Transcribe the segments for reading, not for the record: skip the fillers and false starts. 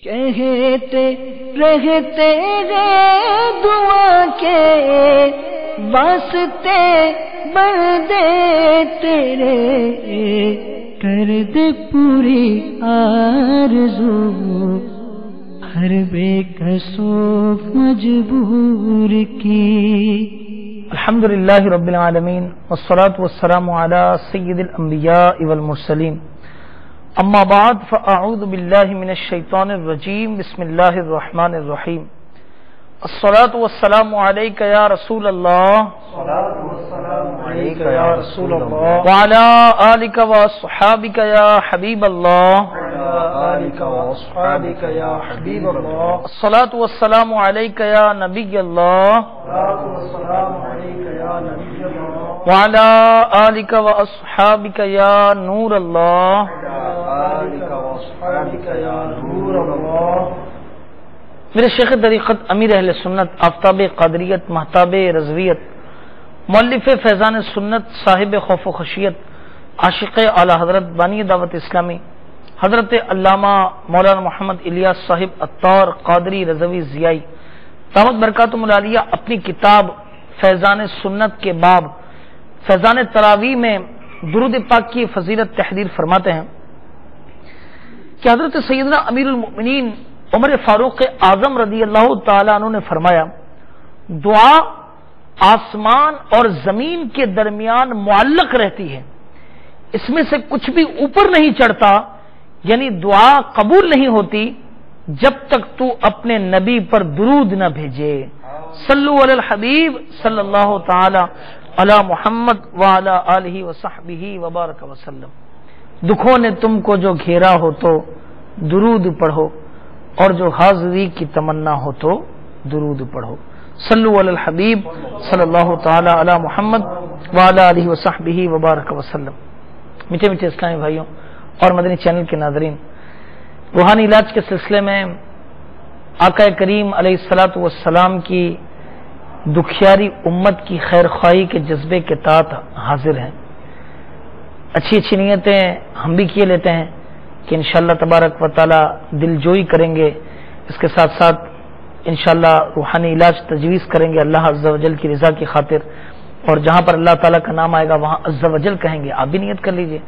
کہتے رہتے ہیں دعا کے واسطے بندے تیرے، کر دے پوری آرزو ہر بے کسو مجبور کی۔ الحمدللہ رب العالمین والصلاة والسلام علی سید الانبیاء والمرسلین، اما بعد فاعوذ باللہ من الشیطان الرجیم، بسم اللہ الرحمن الرحیم۔ الصلاة والسلام علیک یا رسول اللہ وعلی آلک واصحابک یا حبیب اللہ، الصلاة والسلام علیک یا نبی اللہ وعلی آلک واصحابک یا نور اللہ۔ میرے شیخ طریقت امیر اہل سنت آفتاب قادریت مہتاب رضویت مؤلف فیضان سنت صاحب خوف و خشیت عاشق اعلی حضرت بانی دعوت اسلامی حضرت علامہ مولانا محمد الیاس صاحب عطار قادری رضوی ضیائی دامت برکاتہم العالیہ اپنی کتاب فیضان سنت کے باب فیضان تراویح میں درود پاک کی فضیلت تحریر فرماتے ہیں کہ حضرت سیدنا امیر المؤمنین عمر فاروق اعظم رضی اللہ تعالیٰ عنہ نے فرمایا، دعا آسمان اور زمین کے درمیان معلق رہتی ہے، اس میں سے کچھ بھی اوپر نہیں چڑھتا، یعنی دعا قبول نہیں ہوتی جب تک تو اپنے نبی پر درود نہ بھیجے۔ صلو علی الحبیب صلی اللہ تعالی علی محمد وعلی آلہ وصحبہ وبارک وسلم۔ دکھوں نے تم کو جو گھیرا ہو تو درود پڑھو، اور جو حاضری کی تمنا ہو تو درود پڑھو۔ صلو علی الحبیب صلی اللہ تعالی علی محمد وعلی آلہ وصحبہ وبارک وسلم۔ میٹھے میٹھے اسلامی بھائیوں اور مدنی چینل کے ناظرین، روحانی علاج کے سلسلے میں آقا کریم علیہ الصلوۃ والسلام کی دکھیاری امت کی خیر خواہی کے جذبے کے تحت حاضر ہیں۔ اچھی اچھی نیتیں ہم بھی کیے لیتے ہیں کہ انشاءاللہ تبارک و تعالی دل جوئی کریں گے، اس کے ساتھ ساتھ انشاءاللہ روحانی علاج تجویز کریں گے اللہ عز و جل کی رضا کی خاطر، اور جہاں پر اللہ تعالیٰ کا نام آئے گا وہاں عز و جل کہیں گے، آپ بھی نیت کر لیجئے۔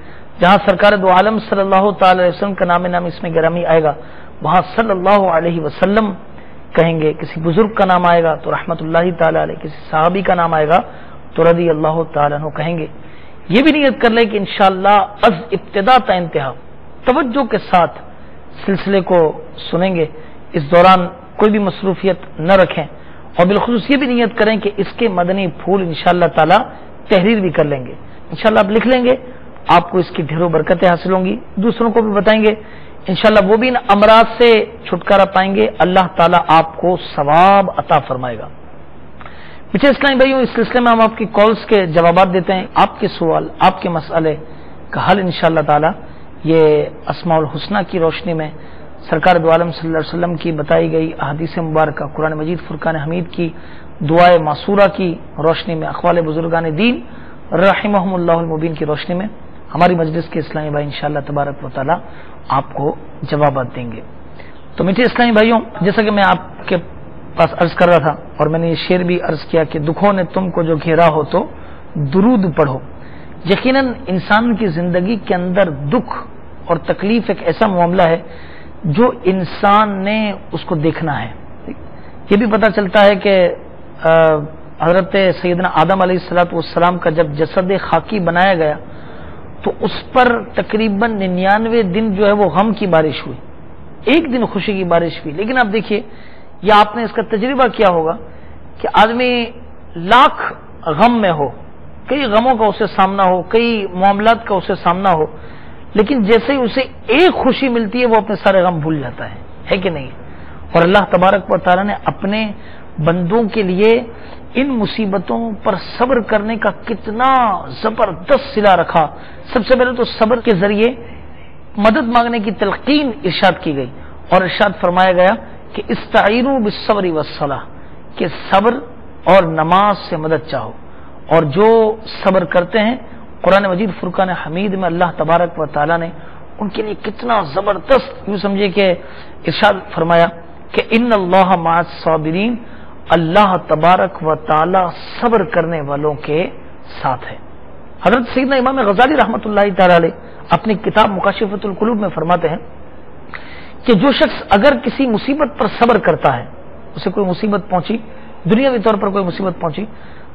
جہاں سرکار دو عالم صلی اللہ تعالی علیہ وسلم کا نام اس میں گرامی آئے گا وہاں صلی اللہ علیہ وسلم کہیں گے، کسی بزرگ کا نام آئے گا تو رحمت اللہ تعالی علیہ، کسی صحابی کا نام آئے گا تو رضی اللہ تعالی عنہ کہیں گے۔ یہ بھی نیت کر لیں کہ انشاءاللہ از ابتدا تا انتہا توجہ کے ساتھ سلسلے کو سنیں گے، اس دوران کوئی بھی مصروفیت نہ رکھیں، اور بالخصوص یہ بھی نیت کریں کہ اس کے مدنی پھول انشاءاللہ تعالی تحریر بھی کر لیں گے، انشاءاللہ آپ لکھ لیں گے، آپ کو اس کی ڈھیروں برکتیں حاصل ہوں گی، دوسروں کو بھی بتائیں گے، انشاءاللہ وہ بھی ان امراض سے چھٹکارا پائیں گے، اللہ تعالی آپ کو ثواب عطا فرمائے گا۔ میٹھے اسلامی بھائیوں، اس سلسلے میں ہم آپ کی کالز کے جوابات دیتے ہیں، آپ کے سوال آپ کے مسئلے کا حل انشاءاللہ تعالی یہ اسماء الحسنہ کی روشنی میں سرکار دو عالم صلی اللہ علیہ وسلم کی بتائی گئی احادیث مبارکہ، قرآن مجید فرقان حمید کی دعائے معصورہ کی روشنی میں، اقوال بزرگان دین رحمہم اللہ المبین کی روشنی میں ہماری مجلس کے اسلامی بھائی انشاءاللہ تبارک و تعالی آپ کو جوابات دیں گے۔ تو میٹھے اسلامی بھائیوں، جیسا کہ میں آپ کے پاس عرض کر رہا تھا اور میں نے یہ شعر بھی عرض کیا کہ دکھوں نے تم کو جو گھیرا ہو تو درود پڑھو۔ یقیناً انسان کی زندگی کے اندر دکھ اور تکلیف ایک ایسا معاملہ ہے جو انسان نے اس کو دیکھنا ہے۔ یہ بھی پتہ چلتا ہے کہ حضرت سیدنا آدم علیہ السلام کا جب جسد خاکی بنایا گیا تو اس پر تقریباً 99 دن جو ہے وہ غم کی بارش ہوئی، ایک دن خوشی کی بارش ہوئی۔ لیکن آپ دیکھیے، یا آپ نے اس کا تجربہ کیا ہوگا کہ آدمی لاکھ غم میں ہو، کئی غموں کا اسے سامنا ہو، کئی معاملات کا اسے سامنا ہو، لیکن جیسے ہی اسے ایک خوشی ملتی ہے وہ اپنے سارے غم بھول جاتا ہے کہ نہیں؟ اور اللہ تبارک و تعالی نے اپنے بندوں کے لیے ان مصیبتوں پر صبر کرنے کا کتنا زبردست صلہ رکھا۔ سب سے پہلے تو صبر کے ذریعے مدد مانگنے کی تلقین ارشاد کی گئی، اور ارشاد فرمایا گیا کہ استعینوا بالصبر والصلاۃ، کہ صبر اور نماز سے مدد چاہو، اور جو صبر کرتے ہیں قرآن مجید فرقان حمید میں اللہ تبارک و تعالی نے ان کے لیے کتنا زبردست، یوں سمجھے کہ ارشاد فرمایا کہ ان اللہ مع الصابرین، اللہ تبارک و تعالی صبر کرنے والوں کے ساتھ ہے۔ حضرت سیدنا امام غزالی رحمۃ اللہ تعالی علیہ اپنی کتاب مکاشفۃ القلوب میں فرماتے ہیں کہ جو شخص اگر کسی مصیبت پر صبر کرتا ہے، اسے کوئی مصیبت پہنچی، دنیاوی طور پر کوئی مصیبت پہنچی،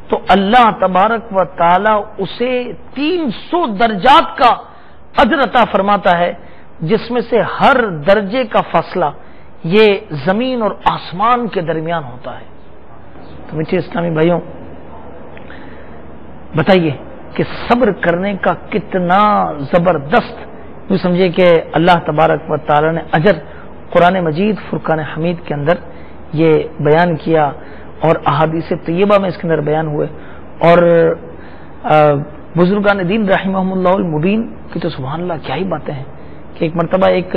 تو اللہ تبارک و تعالی اسے 300 درجات کا اجر عطا فرماتا ہے، جس میں سے ہر درجے کا فاصلہ یہ زمین اور آسمان کے درمیان ہوتا ہے۔ تو میٹھے اسلامی بھائیوں، بتائیے کہ صبر کرنے کا کتنا زبردست، یوں سمجھے کہ اللہ تبارک و تعالی نے اجر قرآن مجید فرقان حمید کے اندر یہ بیان کیا، اور احادیث طیبہ میں اس کے اندر بیان ہوئے، اور بزرگان دین رحمہم اللہ المبین کی تو سبحان اللہ کیا ہی باتیں ہیں کہ ایک مرتبہ ایک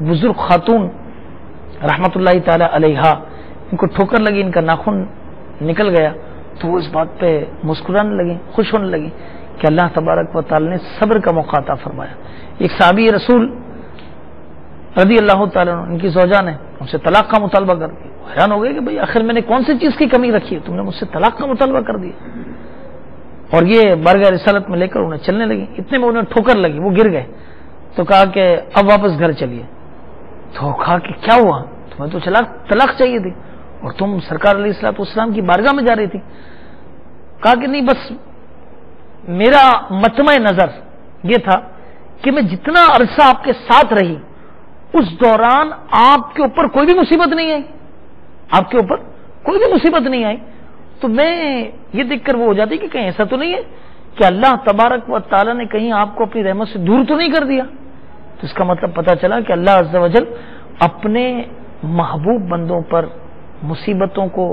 بزرگ خاتون رحمت اللہ تعالی علیہ، ان کو ٹھوکر لگی، ان کا ناخن نکل گیا، تو وہ اس بات پہ مسکرانے لگی، خوش ہونے لگی کہ اللہ تبارک و تعالی نے صبر کا موقع عطا فرمایا۔ ایک صحابی رسول رضی اللہ تعالیٰ عنہ، ان کی زوجہ نے ان سے طلاق کا مطالبہ کر دیا، حیران ہو گئے کہ بھئی آخر میں نے کون سی چیز کی کمی رکھی ہے، تم نے مجھ سے طلاق کا مطالبہ کر دیا، اور یہ بارگاہ رسالت میں لے کر انہیں چلنے لگی، اتنے میں انہیں ٹھوکر لگی، وہ گر گئے، تو کہا کہ اب واپس گھر چلیے۔ تو کہا کہ کیا ہوا، تمہیں تو طلاق چاہیے تھی اور تم سرکار علیہ الصلوۃ والسلام کی بارگاہ میں جا رہی تھی۔ کہا کہ نہیں، بس میرا مطمع نظر یہ تھا کہ میں جتنا عرصہ آپ کے ساتھ رہی اس دوران آپ کے اوپر کوئی بھی مصیبت نہیں آئی، آپ کے اوپر کوئی بھی مصیبت نہیں آئی، تو میں یہ دیکھ کر وہ ہو جاتی کہ کہیں ایسا تو نہیں ہے کہ اللہ تبارک و تعالیٰ نے کہیں آپ کو اپنی رحمت سے دور تو نہیں کر دیا۔ تو اس کا مطلب پتہ چلا کہ اللہ عز و جل اپنے محبوب بندوں پر مصیبتوں کو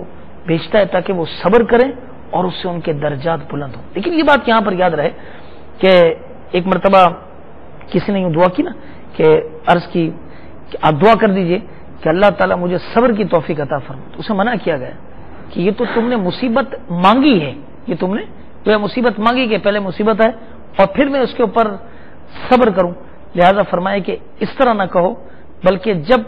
بھیجتا ہے تاکہ وہ صبر کریں اور اس سے ان کے درجات بلند ہوں۔ لیکن یہ بات یہاں پر یاد رہے کہ ایک مرتبہ کسی نے یوں دعا کی نا کہ عرض کی کہ آپ دعا کر دیجئے کہ اللہ تعالیٰ مجھے صبر کی توفیق عطا فرمائے، تو اسے منع کیا گیا کہ یہ تو تم نے مصیبت مانگی ہے، یہ تم نے جو ہے مصیبت مانگی کہ پہلے مصیبت ہے اور پھر میں اس کے اوپر صبر کروں، لہذا فرمائے کہ اس طرح نہ کہو، بلکہ جب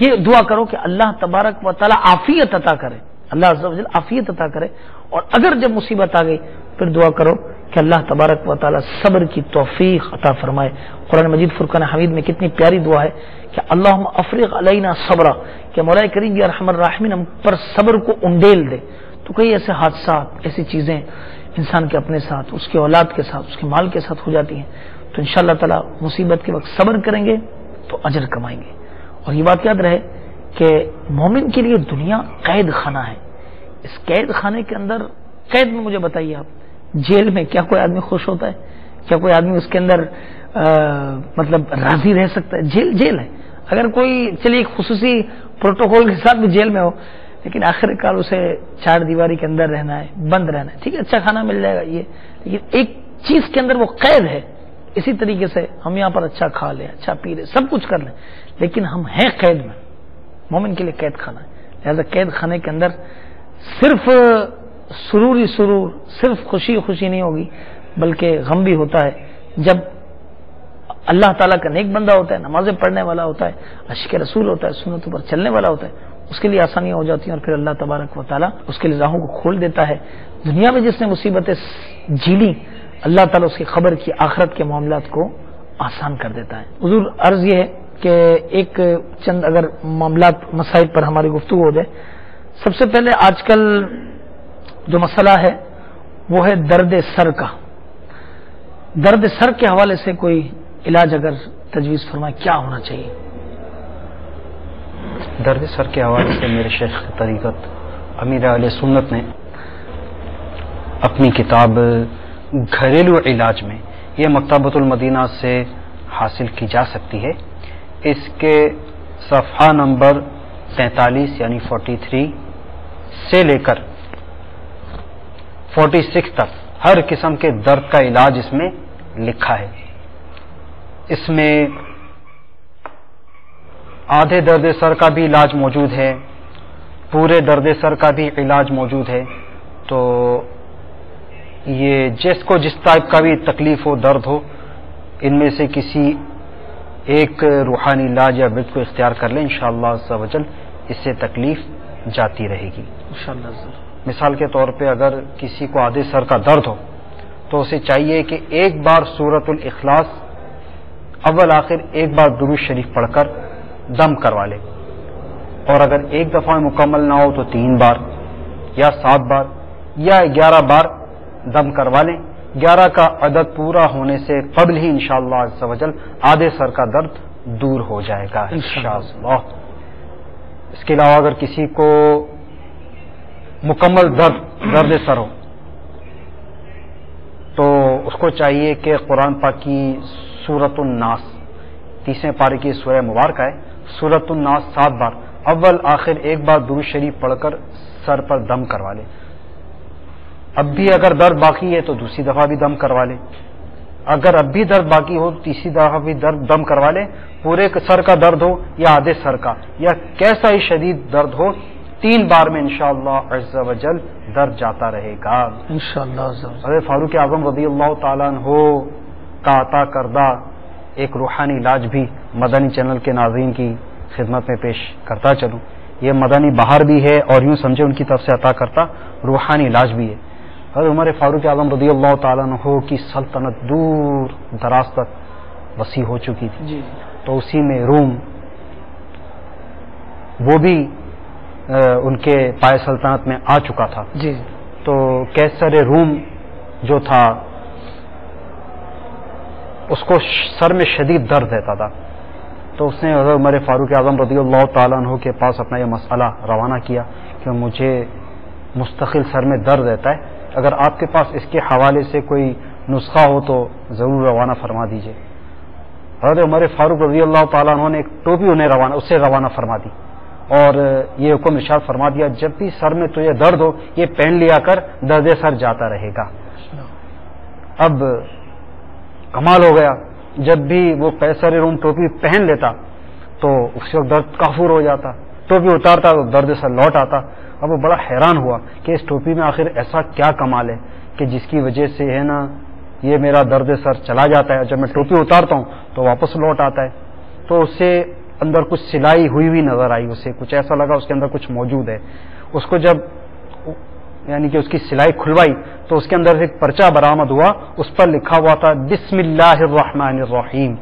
یہ دعا کرو کہ اللہ تبارک و تعالیٰ عافیت عطا کرے، اللہ عز و جل عافیت عطا کرے، اور اگر جب مصیبت آ گئی پھر دعا کرو کہ اللہ تبارک و تعالیٰ صبر کی توفیق عطا فرمائے۔ قرآن مجید فرقان حمید میں کتنی پیاری دعا ہے کہ اللہم افرغ علینا صبرا، کہ مولا کریم یا ارحم الراحمین ہم پر صبر کو انڈیل دے۔ تو کئی ایسے حادثات، ایسی چیزیں انسان کے اپنے ساتھ، اس کے اولاد کے ساتھ، اس کے مال کے ساتھ ہو جاتی ہیں، تو انشاءاللہ تعالیٰ مصیبت کے وقت صبر کریں گے تو اجر کمائیں گے۔ اور یہ بات یاد رہے کہ مومن کے لیے دنیا قید خانہ ہے، اس قید خانے کے اندر، قید میں مجھے بتائیے آپ، جیل میں کیا کوئی آدمی خوش ہوتا ہے؟ کیا کوئی آدمی اس کے اندر مطلب راضی رہ سکتا ہے؟ جیل ہے، اگر کوئی چلیے خصوصی پروٹوکول کے ساتھ بھی جیل میں ہو، لیکن آخر کار اسے چار دیواری کے اندر رہنا ہے، بند رہنا ہے، ٹھیک ہے اچھا کھانا مل جائے گا یہ، لیکن ایک چیز کے اندر وہ قید ہے۔ اسی طریقے سے ہم یہاں پر اچھا کھا لیں، اچھا پی لیں، سب کچھ کر لیں، لیکن ہم ہیں قید میں، مومن کے لیے قید خانہ ہے، لہذا قید خانے کے اندر صرف سرور ہی سرور، صرف خوشی خوشی نہیں ہوگی، بلکہ غم بھی ہوتا ہے جب اللہ تعالیٰ کا نیک بندہ ہوتا ہے، نمازیں پڑھنے والا ہوتا ہے، عشق رسول ہوتا ہے، سنتوں پر چلنے والا ہوتا ہے، اس کے لیے آسانیاں ہو جاتی ہیں، اور پھر اللہ تبارک و تعالیٰ اس کے لیے راہوں کو کھول دیتا ہے۔ دنیا میں جس نے مصیبتیں جھیلی، اللہ تعالیٰ اس کی خبر کی آخرت کے معاملات کو آسان کر دیتا ہے۔ حضور عرض یہ ہے کہ ایک چند اگر معاملات مسائل پر ہماری گفتگو ہو جائے۔ سب سے پہلے آج کل جو مسئلہ ہے وہ ہے درد سر کا۔ درد سر کے حوالے سے کوئی علاج اگر تجویز فرمائے کیا ہونا چاہیے؟ درد سر کے حوالے سے میرے شیخ طریقت امیر اہل سنت نے اپنی کتاب گھریلو علاج میں، یہ مکتبۃ المدینہ سے حاصل کی جا سکتی ہے، اس کے صفحہ نمبر 43 یعنی 43 سے لے کر 46 تک ہر قسم کے درد کا علاج اس میں لکھا ہے۔ اس میں آدھے درد سر کا بھی علاج موجود ہے، پورے درد سر کا بھی علاج موجود ہے، تو یہ جس کو جس ٹائپ کا بھی تکلیف ہو، درد ہو، ان میں سے کسی ایک روحانی علاج یا ورد کو اختیار کر لیں، انشاءاللہ عز و جل اس سے تکلیف جاتی رہے گی. مثال کے طور پہ اگر کسی کو آدھے سر کا درد ہو تو اسے چاہیے کہ ایک بار سورۃ الاخلاص اول آخر ایک بار درود شریف پڑھ کر دم کروا لے، اور اگر ایک دفعہ مکمل نہ ہو تو 3 بار یا 7 بار یا 11 بار دم کروا لیں. 11 کا عدد پورا ہونے سے قبل ہی انشاءاللہ عز و جل آدھے سر کا درد دور ہو جائے گا انشاءاللہ. اس کے علاوہ اگر کسی کو مکمل درد سر ہو تو اس کو چاہیے کہ قرآن پاک کی سورۃ الناس 30ویں پارے کی سورہ مبارکہ ہے، سورۃ الناس 7 بار اول آخر ایک بار درود شریف پڑھ کر سر پر دم کروا لے. اب بھی اگر درد باقی ہے تو دوسری دفعہ بھی دم کروا لے، اگر اب بھی درد باقی ہو تو تیسری دفعہ بھی دم کروا لے. پورے سر کا درد ہو یا آدھے سر کا یا کیسا ہی شدید درد ہو، 3 بار میں انشاءاللہ عز و جل درد جاتا رہے گا انشاءاللہ. حضرت فاروق اعظم رضی اللہ تعالیٰ عنہ کا عطا کردہ ایک روحانی علاج بھی مدنی چینل کے ناظرین کی خدمت میں پیش کرتا چلوں. یہ مدنی بہار بھی ہے اور یوں سمجھے ان کی طرف سے عطا کرتا روحانی علاج بھی ہے. حضرت عمر فاروق اعظم رضی اللہ تعالیٰ عنہ کی سلطنت دور دراز تک وسیع ہو چکی تھی جی. تو اسی میں روم وہ بھی ان کے پائے سلطنت میں آ چکا تھا جی. تو کیسر روم جو تھا اس کو سر میں شدید درد رہتا تھا، تو اس نے حضرت عمر فاروق اعظم رضی اللہ تعالیٰ عنہ کے پاس اپنا یہ مسئلہ روانہ کیا کہ مجھے مستقل سر میں درد رہتا ہے، اگر آپ کے پاس اس کے حوالے سے کوئی نسخہ ہو تو ضرور روانہ فرما دیجئے. حضرت عمر فاروق رضی اللہ تعالیٰ عنہ نے ایک ٹوپی اسے روانہ فرما دی اور یہ حکم ارشاد فرما دیا جب بھی سر میں تجھے درد ہو یہ پہن لیا کر، درد سر جاتا رہے گا. اب کمال ہو گیا، جب بھی وہ قیصر روم ٹوپی پہن لیتا تو اس وقت درد کافور ہو جاتا، ٹوپی اتارتا تو درد سر لوٹ آتا. اب وہ بڑا حیران ہوا کہ اس ٹوپی میں آخر ایسا کیا کمال ہے کہ جس کی وجہ سے ہے نا یہ میرا درد سر چلا جاتا ہے، جب میں ٹوپی اتارتا ہوں تو واپس لوٹ آتا ہے. تو اسے اندر کچھ سلائی ہوئی نظر آئی، اسے کچھ ایسا لگا اس کے اندر کچھ موجود ہے. اس کو جب یعنی کہ اس کی سلائی کھلوائی تو اس کے اندر ایک پرچہ برآمد ہوا، اس پر لکھا ہوا تھا بسم اللہ الرحمن الرحیم.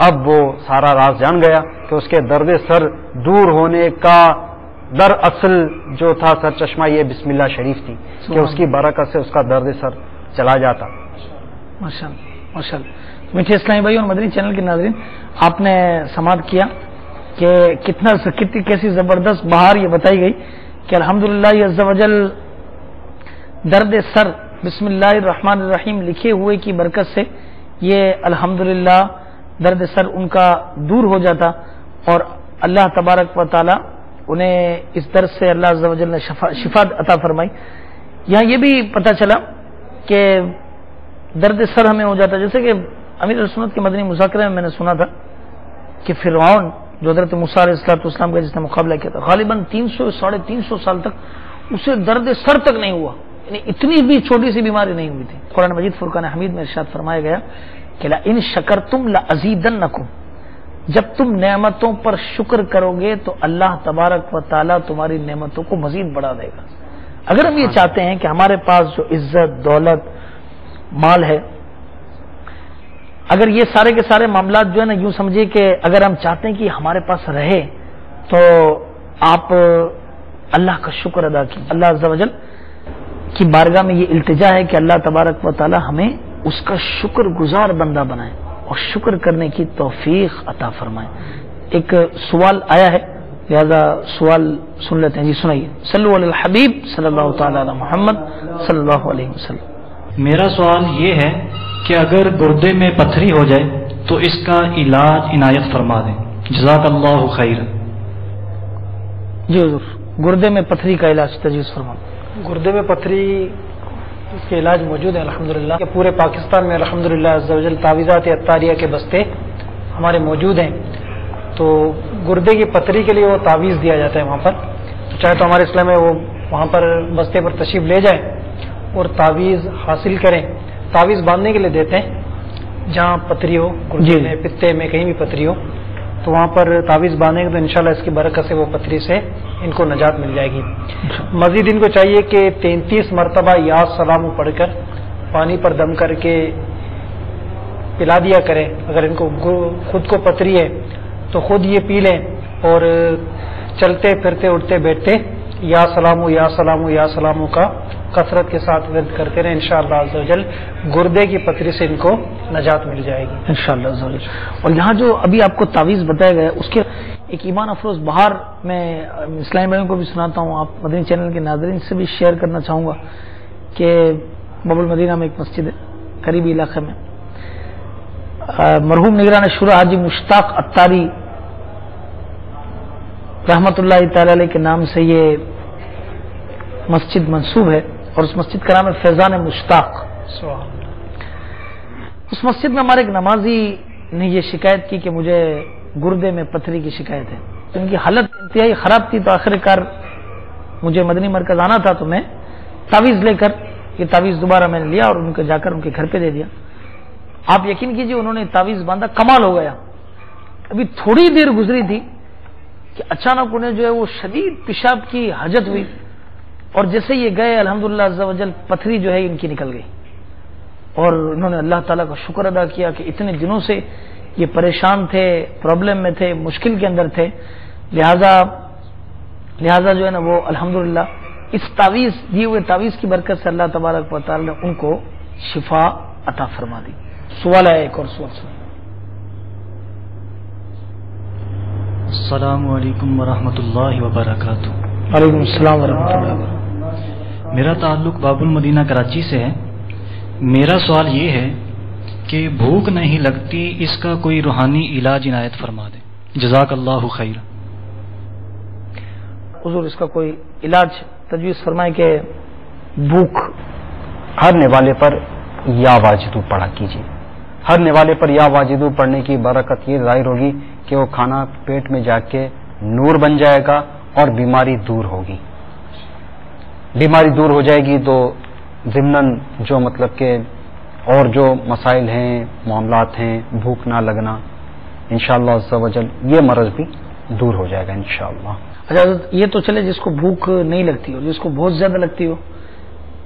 اب وہ سارا راز جان گیا کہ اس کے درد سر دور ہونے کا در اصل جو تھا سر چشمہ یہ بسم اللہ شریف تھی کہ اس کی برکت سے اس کا درد سر چلا جاتا. ماشاءاللہ. میٹھے اسلامی بھائی اور مدنی چینل کے ناظرین، آپ نے سماعت کیا کہ کتنی کیسی زبردست بہار یہ بتائی گئی کہ الحمدللہ عز و جل درد سر بسم اللہ الرحمن الرحیم لکھے ہوئے کی برکت سے یہ الحمدللہ درد سر ان کا دور ہو جاتا اور اللہ تبارک و تعالی انہیں اس درد سے اللہ عز و جل نے شفا عطا فرمائی. یہاں یہ بھی پتہ چلا کہ درد سر ہمیں ہو جاتا، جیسے کہ امیر سنت کے مدنی مذاکرے میں نے سنا تھا کہ فرعون جو حضرت موسیٰ علیہ السلام کا جس نے مقابلہ کیا تھا غالباً 300-350 سال تک اسے درد سر تک نہیں ہوا، یعنی اتنی بھی چھوٹی سی بیماری نہیں ہوئی تھی. قرآن مجید فرقان حمید میں ارشاد فرمایا گیا کہ لئن شکرتم لازیدنکم، جب تم نعمتوں پر شکر کرو گے تو اللہ تبارک و تعالیٰ تمہاری نعمتوں کو مزید بڑھا دے گا. اگر ہم یہ چاہتے ہیں کہ ہمارے پاس جو عزت دولت مال ہے، اگر یہ سارے کے سارے معاملات جو ہے نا یوں سمجھیے کہ اگر ہم چاہتے ہیں کہ ہمارے پاس رہے تو آپ اللہ کا شکر ادا کیجیے. اللہ عز و جل کی بارگاہ میں یہ التجا ہے کہ اللہ تبارک و تعالی ہمیں اس کا شکر گزار بندہ بنائے اور شکر کرنے کی توفیق عطا فرمائے. ایک سوال آیا ہے لہذا سوال سن لیتے ہیں. جی سنائیے. صلو علی الحبیب صلی اللہ تعالی علی محمد صلی اللہ علیہ وسلم. میرا سوال یہ ہے کہ اگر گردے میں پتھری ہو جائے تو اس کا علاج عنایت فرما دیں. جزاک اللہ خیر. جی حضور، گردے میں پتھری کا علاج تجویز فرما. گردے میں پتھری اس کے علاج موجود ہے الحمدللہ. پورے پاکستان میں الحمدللہ عز و جل تعویذات عطاریہ کے بستے ہمارے موجود ہیں. تو گردے کی پتھری کے لیے وہ تعویذ دیا جاتا ہے وہاں پر. چاہے تو ہمارے اسلام میں وہ وہاں پر بستے پر تشریف لے جائیں اور تعویذ حاصل کریں. تعویذ باندھنے کے لیے دیتے ہیں جہاں پتھری ہو، گردے میں، پتے میں، کہیں بھی پتھری ہو، تو وہاں پر تعویذ باندھیں گے تو انشاءاللہ اس کی برکت سے وہ پتھری سے ان کو نجات مل جائے گی۔ مزید ان کو چاہیے کہ 33 مرتبہ یا سلام پڑھ کر پانی پر دم کر کے پلا دیا کریں۔ اگر ان کو خود کو پتھری ہے تو خود یہ پی لیں، اور چلتے پھرتے اٹھتے بیٹھتے یا سلامو یا سلامو یا سلامو کا کثرت کے ساتھ ورد کرتے رہیں، انشاءاللہ عز و جل گردے کی پتھری سے ان کو نجات مل جائے گی انشاءاللہ عز و جل۔ اور یہاں جو ابھی آپ کو تعویذ بتایا گیا اس کے ایک ایمان افروز بہار میں اسلامی بھائیوں کو بھی سناتا ہوں، آپ مدنی چینل کے ناظرین سے بھی شیئر کرنا چاہوں گا کہ باب المدینہ میں ایک مسجد ہے قریبی علاقے میں، مرحوم نگران شورا حاجی مشتاق اتاری رحمت اللہ تعالی علیہ کے نام سے یہ مسجد منسوب ہے، اور اس مسجد کا نام ہے فیضان مشتاق۔ اس مسجد میں ہمارے ایک نمازی نے یہ شکایت کی کہ مجھے گردے میں پتھری کی شکایت ہے، تو ان کی حالت انتہائی خراب تھی، تو آخر کار مجھے مدنی مرکز آنا تھا، تو میں تعویذ لے کر یہ تعویذ دوبارہ میں نے لیا اور ان کو جا کر ان کے گھر پہ دے دیا۔ آپ یقین کیجیے انہوں نے تعویذ باندھا، کمال ہو گیا۔ ابھی تھوڑی دیر گزری تھی کہ اچانک انہیں جو ہے وہ شدید پیشاب کی حاجت ہوئی، اور جیسے یہ گئے الحمدللہ عز و جل پتھری جو ہے ان کی نکل گئی، اور انہوں نے اللہ تعالیٰ کا شکر ادا کیا کہ اتنے دنوں سے یہ پریشان تھے، پرابلم میں تھے، مشکل کے اندر تھے، لہذا جو ہے نا وہ الحمدللہ اس تعویذ دیے ہوئے تعویذ کی برکت سے اللہ تبارک و تعالیٰ نے ان کو شفا عطا فرما دی۔ سوال ہے ایک اور سوال سن۔ السلام علیکم ورحمۃ اللہ وبرکاتہ۔ وعلیکم السلام ورحمۃ اللہ وبرکاتہ۔ میرا تعلق باب المدینہ کراچی سے ہے۔ میرا سوال یہ ہے کہ بھوک نہیں لگتی، اس کا کوئی روحانی علاج عنایت فرما دیں، جزاک اللہ خیر۔ حضور اس کا کوئی علاج تجویز فرمائے کہ بھوک ہر نوالے پر یا واجدو پڑھا کیجیے۔ ہر نوالے پر یا واجدو پڑھنے کی برکت یہ ظاہر ہوگی کہ وہ کھانا پیٹ میں جا کے نور بن جائے گا اور بیماری دور ہوگی۔ بیماری دور ہو جائے گی تو ضمناً جو مطلب کہ اور جو مسائل ہیں، معاملات ہیں، بھوک نہ لگنا، انشاءاللہ عز و جل یہ مرض بھی دور ہو جائے گا انشاءاللہ۔ اچھا یہ تو چلے جس کو بھوک نہیں لگتی ہو، جس کو بہت زیادہ لگتی ہو،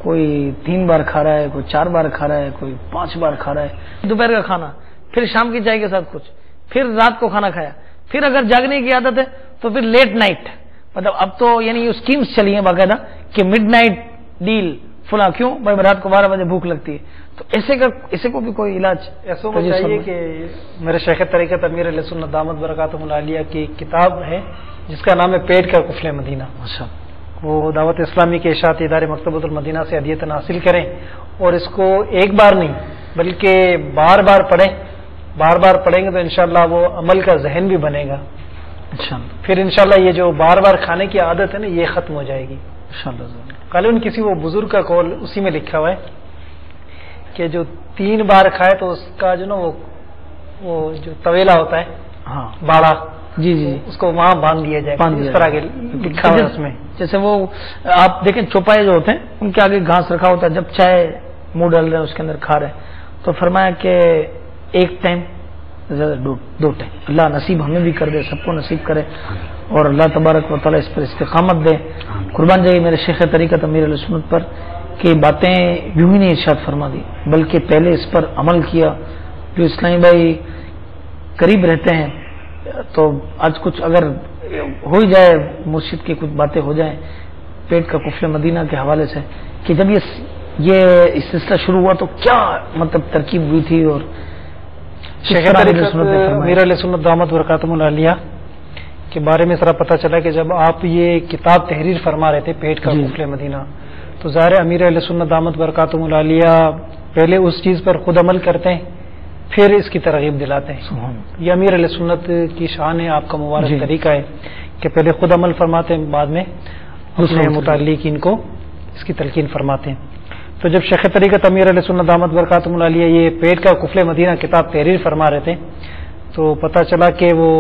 کوئی 3 بار کھا رہا ہے، کوئی 4 بار کھا رہا ہے، کوئی 5 بار کھا رہا ہے، دوپہر کا کھانا، پھر شام کی چائے کے ساتھ کچھ، پھر رات کو کھانا کھایا، پھر اگر جاگنے کی عادت ہے تو پھر لیٹ نائٹ، مطلب اب تو یعنی یہ اسکیمز چلی ہیں باقاعدہ کہ مڈ نائٹ ڈیل فلاں، کیوں بھائی رات کو 12 بجے بھوک لگتی ہے، تو ایسے کو بھی کوئی علاج ایسا کو چاہیے کہ میرے شیخ طریقت امیر علیہ سنت دامت برکاتہم العالیہ کی کتاب ہے جس کا نام ہے پیٹ کا قفل مدینہ، وہ دعوت اسلامی کے اشاعتی ادارے مکتبۃ المدینہ سے ہدیتاً حاصل کریں، اور اس کو ایک بار نہیں بلکہ بار بار پڑھیں۔ بار بار پڑھیں گے تو انشاءاللہ وہ عمل کا ذہن بھی بنے گا، پھر انشاءاللہ یہ جو بار بار کھانے کی عادت ہے نا یہ ختم ہو جائے گی قالون کسی وہ بزرگ کا قول اسی میں لکھا ہوا ہے کہ جو 3 بار کھائے تو اس کا جو نا وہ جو طویلا ہوتا ہے، ہاں باڑا، جی اس کو وہاں باندھ دیا جائے، اس طرح کے لکھا ہوا ہے اس میں۔ جیسے وہ آپ دیکھیں چوپائے جو ہوتے ہیں ان کے آگے گھاس رکھا ہوتا ہے، جب چائے منہ ڈال رہے ہیں اس کے اندر کھا رہے ہیں، تو فرمایا کہ 1 ٹائم 2 ٹائم، اللہ نصیب ہمیں بھی کر دے، سب کو نصیب کرے، اور اللہ تبارک و تعالیٰ اس پر استقامت دے۔ قربان جائیے میرے شیخ طریقت امیر علیہ سنت پر کہ باتیں یوں ہی نہیں ارشاد فرما دی بلکہ پہلے اس پر عمل کیا۔ جو اسلامی بھائی قریب رہتے ہیں تو آج کچھ اگر ہو ہی جائے، مرشد کی کچھ باتیں ہو جائیں پیٹ کا قفل مدینہ کے حوالے سے، کہ جب یہ سلسلہ شروع ہوا تو کیا مطلب ترکیب ہوئی تھی، اور شیخ طریقت امیر علیہ سنت دامت برکاتہم العالیہ کے بارے میں ذرا پتہ چلا کہ جب آپ یہ کتاب تحریر فرما رہے تھے پیٹ کا قفل مدینہ، تو ظاہر امیر علیہ سنت دامت برکاتہم العالیہ پہلے اس چیز پر خود عمل کرتے ہیں پھر اس کی ترغیب دلاتے ہیں۔ یہ امیر علیہ سنت کی شان ہے، آپ کا مبارک طریقہ ہے کہ پہلے خود عمل فرماتے ہیں، بعد میں اپنے متعلقین کو اس کی تلقین فرماتے ہیں۔ تو جب شیخ طریقت امیر علیہ سنت دامت برکاتہم العالیہ یہ پیٹ کا قفل مدینہ کتاب تحریر فرما رہے تھے تو پتہ چلا کہ وہ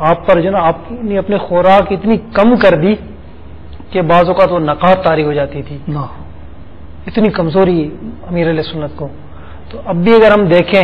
آپ پر جو نا آپ نے اپنے خوراک اتنی کم کر دی کہ بعض اوقات وہ نقاہت طاری ہو جاتی تھی، اتنی کمزوری امیر علیہ سنت کو۔ تو اب بھی اگر ہم دیکھیں